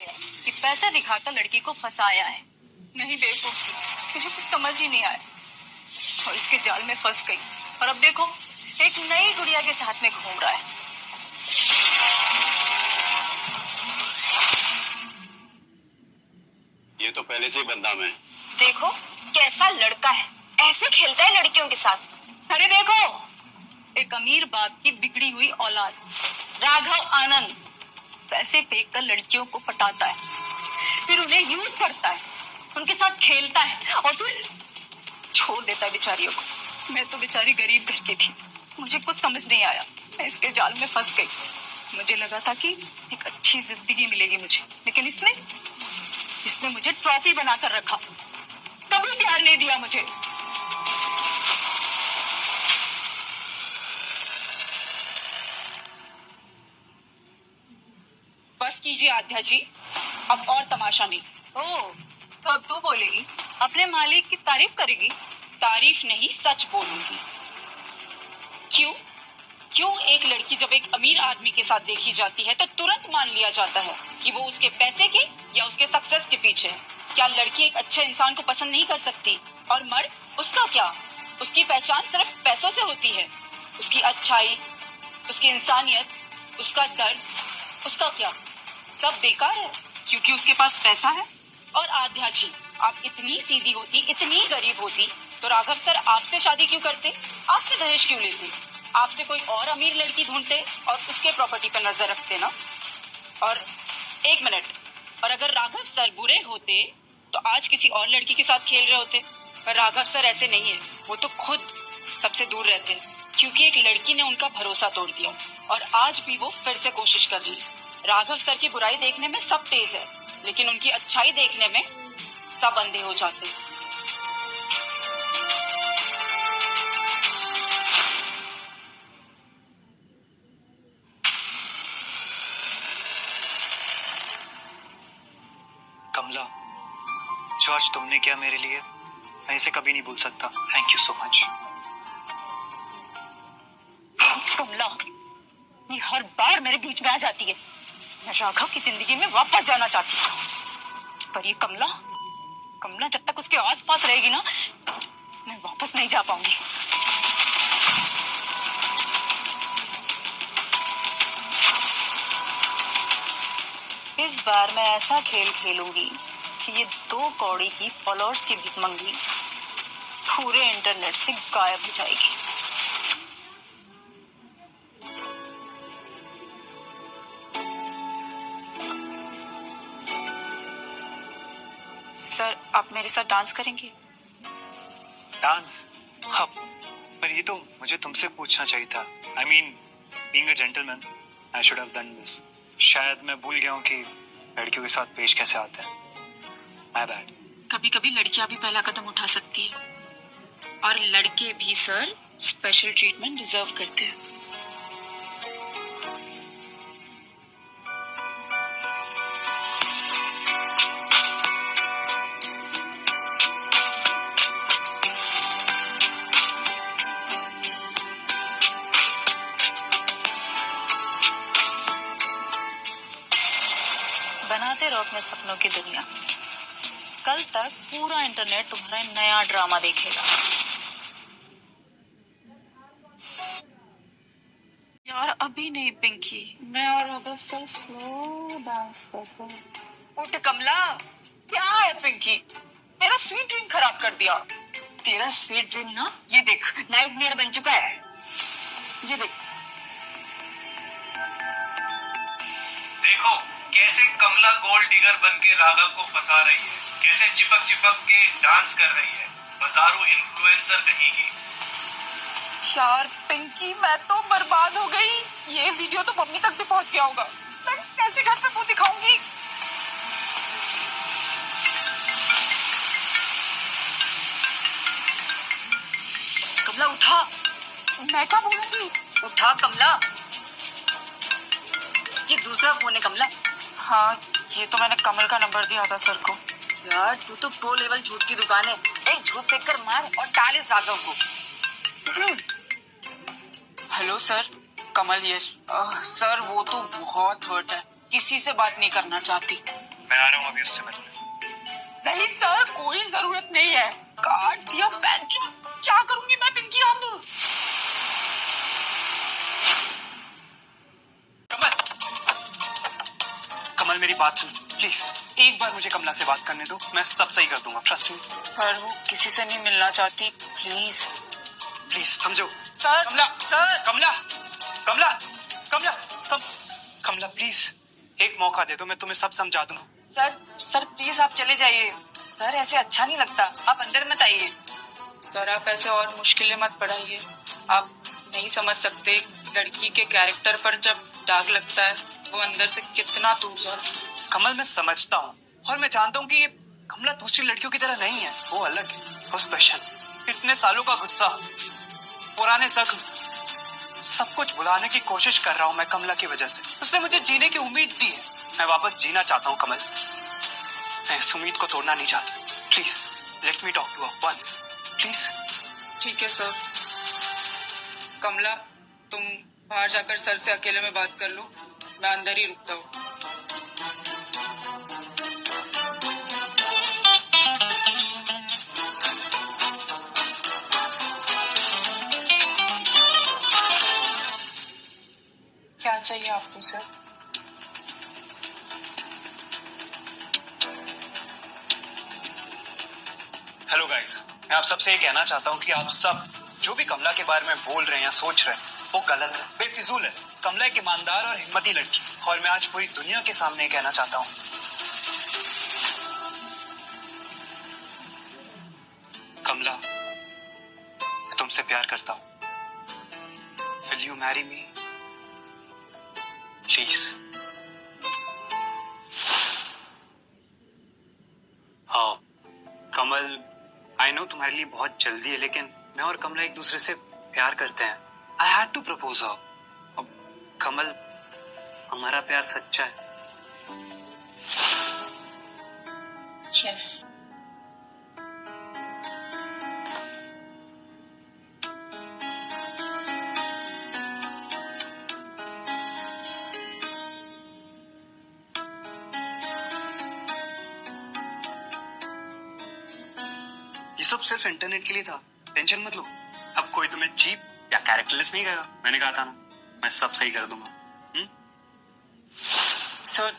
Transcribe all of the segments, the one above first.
कि पैसे दिखाकर लड़की को फंसाया है। नहीं बेवकूफ, मुझे कुछ समझ ही नहीं आया और इसके जाल में फंस गई। और अब देखो एक नई गुड़िया के साथ में घूम रहा है। ये तो पहले से ही बदनाम है। देखो कैसा लड़का है, ऐसे खेलता है लड़कियों के साथ। अरे देखो, एक अमीर बाप की बिगड़ी हुई औलाद राघव आनंद पैसे फेंक कर लड़कियों को पटाता है, फिर उन्हें यूज करता है, उनके साथ खेलता है और फिर छोड़ देता है बेचारियों को। मैं तो बेचारी गरीब घर की थी, मुझे कुछ समझ नहीं आया, मैं इसके जाल में फंस गई। मुझे लगा था कि एक अच्छी जिंदगी मिलेगी मुझे, लेकिन इसने मुझे ट्रॉफी बनाकर रखा, कभी प्यार नहीं दिया मुझे। बस कीजिए आध्या जी, अब और तमाशा नहीं। ओह, तो अब तू बोलेगी, अपने मालिक की तारीफ करेगी? तारीफ नहीं, सच बोलूंगी। क्यों क्यों एक लड़की जब एक अमीर आदमी के साथ देखी जाती है तो तुरंत मान लिया जाता है कि वो उसके पैसे के या उसके सक्सेस के पीछे है। क्या लड़की एक अच्छे इंसान को पसंद नहीं कर सकती? और मर्द, उसका क्या? उसकी पहचान सिर्फ पैसों से होती है। उसकी अच्छाई, उसकी इंसानियत, उसका दर्द, उसका क्या? सब बेकार है क्योंकि उसके पास पैसा है। और आध्या जी, आप इतनी सीधी होती, इतनी गरीब होती तो राघव सर आपसे शादी क्यों करते? आपसे दहेज क्यों लेते? आपसे कोई और अमीर लड़की ढूंढते और उसके प्रॉपर्टी पर नजर रखते ना। और एक मिनट, और अगर राघव सर बुरे होते तो आज किसी और लड़की के साथ खेल रहे होते। पर राघव सर ऐसे नहीं है, वो तो खुद सबसे दूर रहते हैं क्योंकि एक लड़की ने उनका भरोसा तोड़ दिया और आज भी वो फिर से कोशिश कर रही है। राघव सर की बुराई देखने में सब तेज है, लेकिन उनकी अच्छाई देखने में सब अंधे हो जाते हैं। कमला, जो आज तुमने किया मेरे लिए, मैं इसे कभी नहीं भूल सकता। Thank you so much. Kamala, ये हर बार मेरे बीच में आ जाती है। मैं राघव की जिंदगी में वापस जाना चाहती हूँ, पर ये कमला जब तक उसके आसपास रहेगी ना, मैं वापस नहीं जा पाऊंगी। इस बार मैं ऐसा खेल खेलूंगी कि ये 2 कौड़ी की फॉलोअर्स की भिखमंगी पूरे इंटरनेट से गायब हो जाएगी। सर, आप मेरे साथ डांस करेंगे? डांस? हाँ, पर ये तो मुझे तुमसे पूछना चाहिए था। I mean, being a gentleman, I should have done this. शायद मैं भूल गया हूँ कि लड़कियों के साथ पेश कैसे आता है। My bad. कभी कभी लड़कियां भी पहला कदम उठा सकती है और लड़के भी सर स्पेशल ट्रीटमेंट डिजर्व करते हैं। बनाते रहो अपने सपनों की दुनिया। कल तक पूरा इंटरनेट तुम्हारा नया ड्रामा देखेगा। यार अभी नहीं पिंकी, मैं और राघव सर स्लो डांस करते हैं। उठ कमला। क्या है पिंकी, मेरा स्वीट ड्रीम खराब कर दिया। तेरा स्वीट ड्रीम ना, ये देख नाइटमेयर बन चुका है। ये देख, देखो कैसे कमला गोल्ड डिगर बन के राघव को फंसा रही है, कैसे चिपक चिपक के डांस कर रही है, बाजारू इन्फ्लुएंसर कहीं की। यार पिंकी, मैं तो बर्बाद हो गई। ये वीडियो तो मम्मी तक भी पहुंच गया होगा। मैं कैसे घर पे मुंह दिखाऊंगी? कमला उठा। मैं क्या बोलूंगी? उठा कमला, ये दूसरा फोन है कमला। हाँ, ये तो मैंने कमल का नंबर दिया था सर को। यार तू तो प्रो लेवल झूठ की दुकान है। एक झूठ फेंक कर मार और डाल इस राघव को। Hello sir, Kamal here. Sir वो तो बहुत हर्ट है, किसी से बात नहीं करना चाहती। मैं आ रहा हूँ अभी उससे मिलने। नहीं सर, कोई जरूरत नहीं है। काट दिया बेंचो, क्या करूंगी मैं पिंकी अब? कमल, कमल मेरी बात सुन प्लीज। एक बार मुझे कमला से बात करने दो, मैं सब सही कर दूंगा, ट्रस्ट मी। पर वो किसी से नहीं मिलना चाहती, प्लीज। प्लीज समझो। Sir, Kamla, sir, Kamla, Kamla, Kamla, Kamla please एक मौका दे दो, मैं तुम्हें सब समझा दूंगा। सर प्लीज आप चले जाइए। सर ऐसे अच्छा नहीं लगता, आप अंदर मत आइए। सर आप ऐसे और मुश्किलें मत बढ़ाइए। आप नहीं समझ सकते, लड़की के कैरेक्टर पर जब दाग लगता है वो अंदर से कितना टूट जाता है। कमल मैं समझता हूँ और मैं जानता हूँ कि ये कमला दूसरी लड़कियों की तरह नहीं है, वो अलग है, वो स्पेशल। इतने सालों का गुस्सा, पुराने जख्म, सब कुछ भुलाने की कोशिश कर रहा हूँ मैं कमला की वजह से। उसने मुझे जीने की उम्मीद दी है, मैं वापस जीना चाहता हूँ कमल। मैं इस उम्मीद को तोड़ना नहीं चाहता। Please let me talk to her once, please. ठीक है सर। कमला, तुम बाहर जाकर सर से अकेले में बात कर लो, मैं अंदर ही रुकता हूँ। क्या चाहिए आपको सर? हेलो गाइस, मैं आप सबसे ये कहना चाहता हूँ कि आप सब जो भी कमला के बारे में बोल रहे हैं या सोच रहे हैं वो गलत है, बेफिजूल है। कमला एक ईमानदार और हिम्मती लड़की है और मैं आज पूरी दुनिया के सामने ये कहना चाहता हूँ, कमला मैं तुमसे प्यार करता हूँ। Will you marry me please? हाँ कमल, आई नो तुम्हारे लिए बहुत जल्दी है, लेकिन मैं और कमला एक दूसरे से प्यार करते हैं। I had to propose her. अब कमल, हमारा प्यार सच्चा है। यस। ये सब सिर्फ इंटरनेट के लिए था, टेंशन मत लो। अब कोई तुम्हें चीप या कैरेक्टरलेस नहीं कहेगा, मैंने कहा था ना मैं सब सही कर दूंगा। सर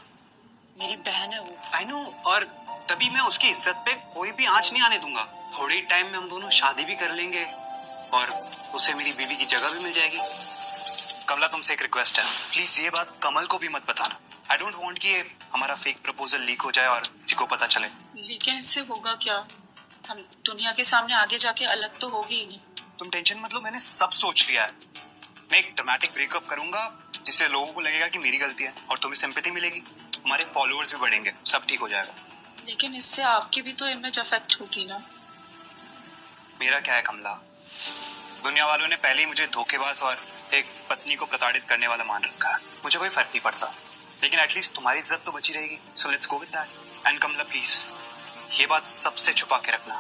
मेरी बहन है वो। आई नो, और तभी मैं उसकी इज्जत पे कोई भी आंच नहीं आने दूंगा। थोड़ी टाइम में हम दोनों शादी भी कर लेंगे और उसे मेरी बीवी की जगह भी मिल जाएगी। कमला तुमसे एक रिक्वेस्ट है, प्लीज ये बात कमल को भी मत बताना। आई डोंट वांट कि हमारा फेक प्रपोजल लीक हो जाए और किसी को पता चले। लेकिन इससे होगा क्या? हम दुनिया के सामने आगे जाके अलग तो होगी ही नहीं। तुम टेंशन मत लो, मैंने सब सोच लिया है। मैं एक ड्रामेटिक ब्रेकअप करूंगा जिससे लोगों को लगेगा कि मेरी गलती है और तुम्हें सिंपैथी मिलेगी, हमारे फॉलोअर्स भी बढ़ेंगे, सब ठीक हो जाएगा। लेकिन इससे आपकी भी तो इमेज अफेक्ट होगी ना। मेरा क्या है कमला, दुनिया वालों ने पहले ही मुझे धोखेबाज और एक पत्नी को प्रताड़ित करने वाला मान रखा है। मुझे कोई फर्क नहीं पड़ता, लेकिन एटलीस्ट तुम्हारी इज्जत तो बची रहेगी। So let's go with that. And Kamla please ये बात सबसे छुपा के रखना।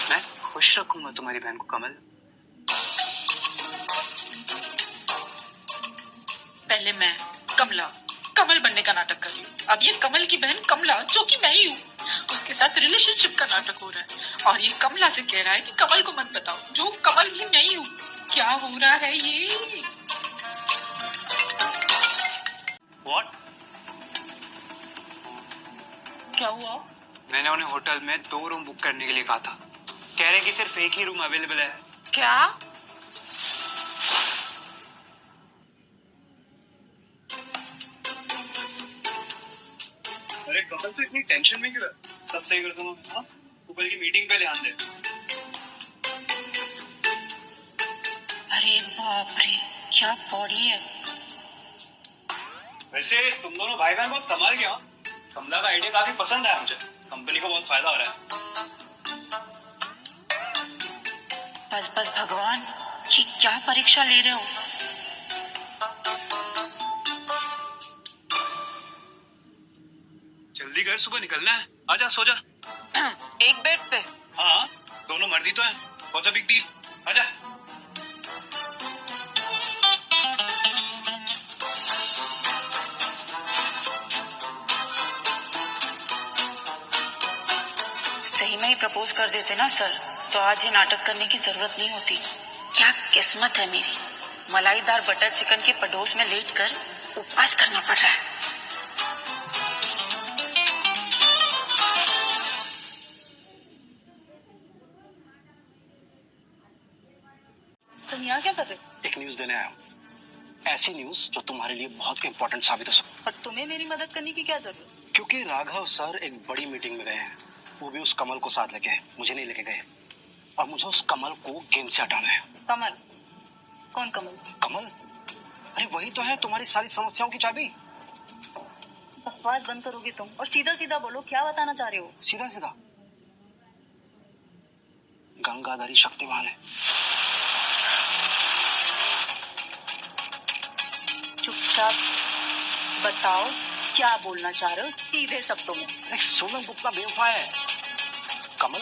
मैं खुश रखूंगा तुम्हारी बहन को कमल। पहले मैं कमल बनने का नाटक कर रही हूँ, अब ये कमल की बहन कमला, जो कि मैं ही हूँ, उसके साथ रिलेशनशिप का नाटक हो रहा है और ये कमला से कह रहा है कि कमल को मत बताओ, जो कमल भी मैं ही हूँ। क्या हो रहा है ये? व्हाट? क्या हुआ? मैंने उन्हें होटल में 2 रूम बुक करने के लिए कहा था, कह रहे कि सिर्फ एक ही रूम अवेलेबल है। क्या? अरे कमल तो इतनी टेंशन में क्यों है? सब सही कर दूंगा। हाँ? गूगल की मीटिंग पे ध्यान दे। अरे बाप रे, क्या बॉडी है। वैसे तुम दोनों भाई बहन बहुत कमाल के हो। कमला का आइडिया काफी पसंद आया मुझे, कंपनी को बहुत फायदा हो रहा है। बस भगवान, ये क्या परीक्षा ले रहे हो? जल्दी कर, सुबह निकलना है। आजा सो जा। एक बेड पे? हाँ दोनों मर्दी तो है, व्हाट्स अ बिग डील। आजा। सही में ही प्रपोज कर देते ना सर, तो आज ये नाटक करने की जरूरत नहीं होती। क्या किस्मत है मेरी, मलाईदार बटर चिकन के पड़ोस में लेटकर उपवास करना पड़ रहा है। तुम यहाँ क्या कर रहे हो? एक न्यूज देने आया हूँ, ऐसी न्यूज जो तुम्हारे लिए बहुत इंपॉर्टेंट साबित हो सकती और तुम्हें मेरी मदद करने की क्या जरूरत? है। क्योंकि राघव सर एक बड़ी मीटिंग में गए हैं, वो भी उस कमल को साथ लेके, मुझे नहीं लेके गए, और मुझे उस कमल को गेम से हटाना है। कमल? कौन कमल? कमल? अरे वही तो है तुम्हारी सारी समस्याओं की चाबी। बकवास बंद करोगे तुम और सीधा सीधा बोलो, क्या बताना चाह रहे हो? सीधा सीधा, गंगाधरी शक्तिमान है। चुपचाप बताओ क्या बोलना चाह रहे हो, सीधे शब्दों में। एक सोनम गुप्ता बेवफा है। कमल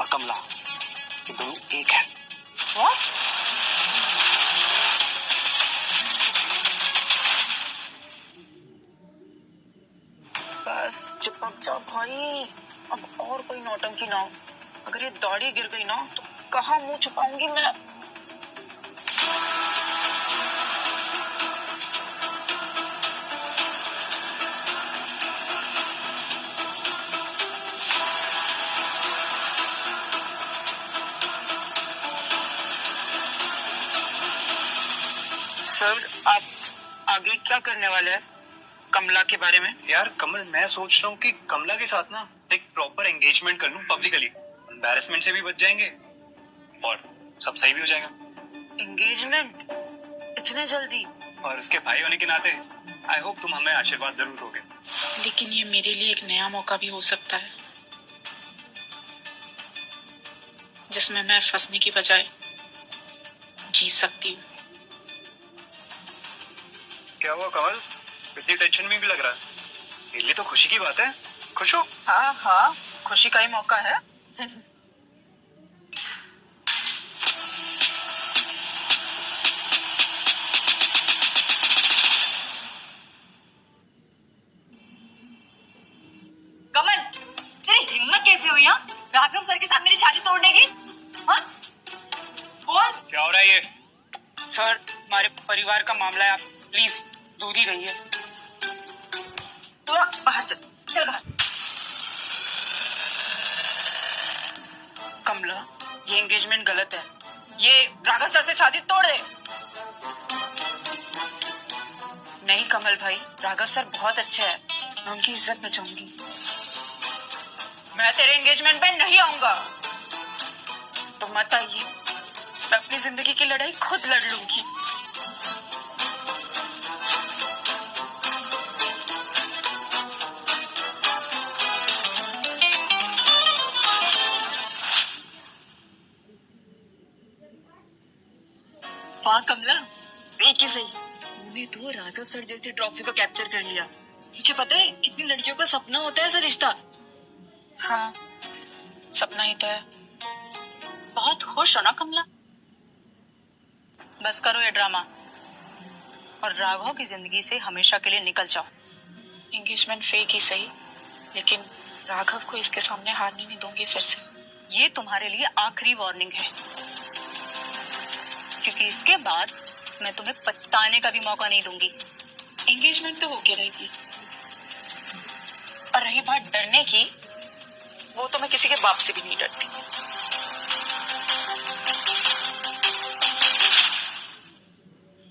और कमला ये दोनों एक है। What? बस चिपक जा भाई, अब और कोई नौटंकी ना हो। अगर ये दाढ़ी गिर गई ना तो कहाँ मुंह छुपाऊंगी मैं। सर आप आगे क्या करने वाले हैं कमला के बारे में? यार कमल, मैं सोच रहा हूँ कि कमला के साथ ना एक प्रॉपर एंगेजमेंट कर लूँ पब्लिकली, एम्बैरेसमेंट से भी बच जाएंगे और सब सही भी हो जाएगा। एंगेजमेंट इतने जल्दी? और उसके भाई होने के नाते आई होप तुम हमें आशीर्वाद जरूर दोगे। लेकिन ये मेरे लिए एक नया मौका भी हो सकता है, जिसमें मैं फंसने की बजाय जीत सकती हूँ। क्या हुआ कमल, इतनी टेंशन में भी लग रहा है? मेरे लिए तो खुशी की बात है, खुश हो? हाँ हाँ, खुशी का ही मौका है। कमल, तेरी हिम्मत कैसे हुई यहाँ राघव सर के साथ मेरी शादी तोड़ने की? हाँ? बोल। क्या हो रहा है ये? सर हमारे परिवार का मामला है, आप प्लीज दूर ही रहिए। तू ना बाहर चल, चल बाहर। कमला, ये एंगेजमेंट गलत है, ये राघव सर से शादी तोड़ दे। नहीं कमल भाई, राघव सर बहुत अच्छे हैं, मैं उनकी इज्जत बचाऊंगी। मैं तेरे एंगेजमेंट में नहीं आऊंगा। तो मत आइए, मैं अपनी जिंदगी की लड़ाई खुद लड़ लूंगी। वाह कमला, एक ही सही, तूने तो राघव सर जैसी ट्रॉफी को कैप्चर कर लिया। मुझे पता है कितनी लड़कियों का सपना होता है ऐसा रिश्ता। हाँ, सपना ही तो है। बहुत खुश हो ना कमला? बस करो ये ड्रामा और राघव की जिंदगी से हमेशा के लिए निकल जाओ। एंगेजमेंट फेक ही सही, लेकिन राघव को इसके सामने हारने नहीं दूंगी फिर से। ये तुम्हारे लिए आखिरी वार्निंग है, क्योंकि इसके बाद मैं तुम्हें पछताने का भी मौका नहीं दूंगी। एंगेजमेंट तो होके रहेगी, और रही बात डरने की, वो तो मैं किसी के बाप से भी नहीं डरती।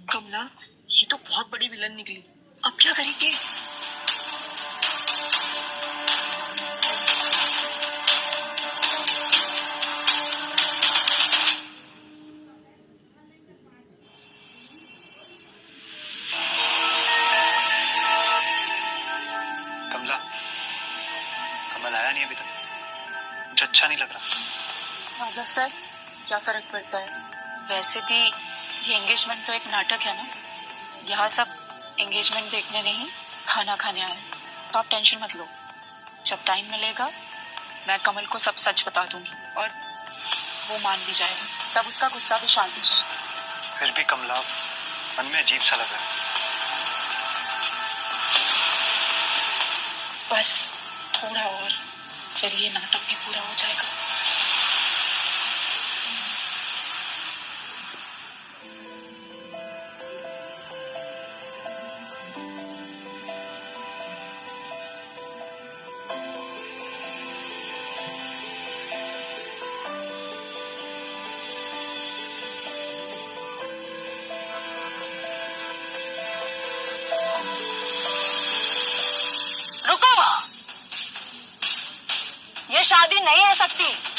कमला, ये तो बहुत बड़ी विलन निकली, अब क्या करेंगे? कमला, कमल आया नहीं अभी तक, कुछ अच्छा नहीं लग रहा। राघव सर, क्या फर्क पड़ता है? वैसे भी ये एंगेजमेंट तो एक नाटक है ना, यहाँ सब एंगेजमेंट देखने नहीं खाना खाने आए, तो आप टेंशन मत लो। जब टाइम मिलेगा मैं कमल को सब सच बता दूंगी और वो मान भी जाएगा, तब उसका गुस्सा भी शांत हो जाएगा। फिर भी कमला, मन में अजीब सा लग रहा है। बस थोड़ा और, फिर ये नाटक भी पूरा हो जाएगा। रुको, ये शादी नहीं हो सकती।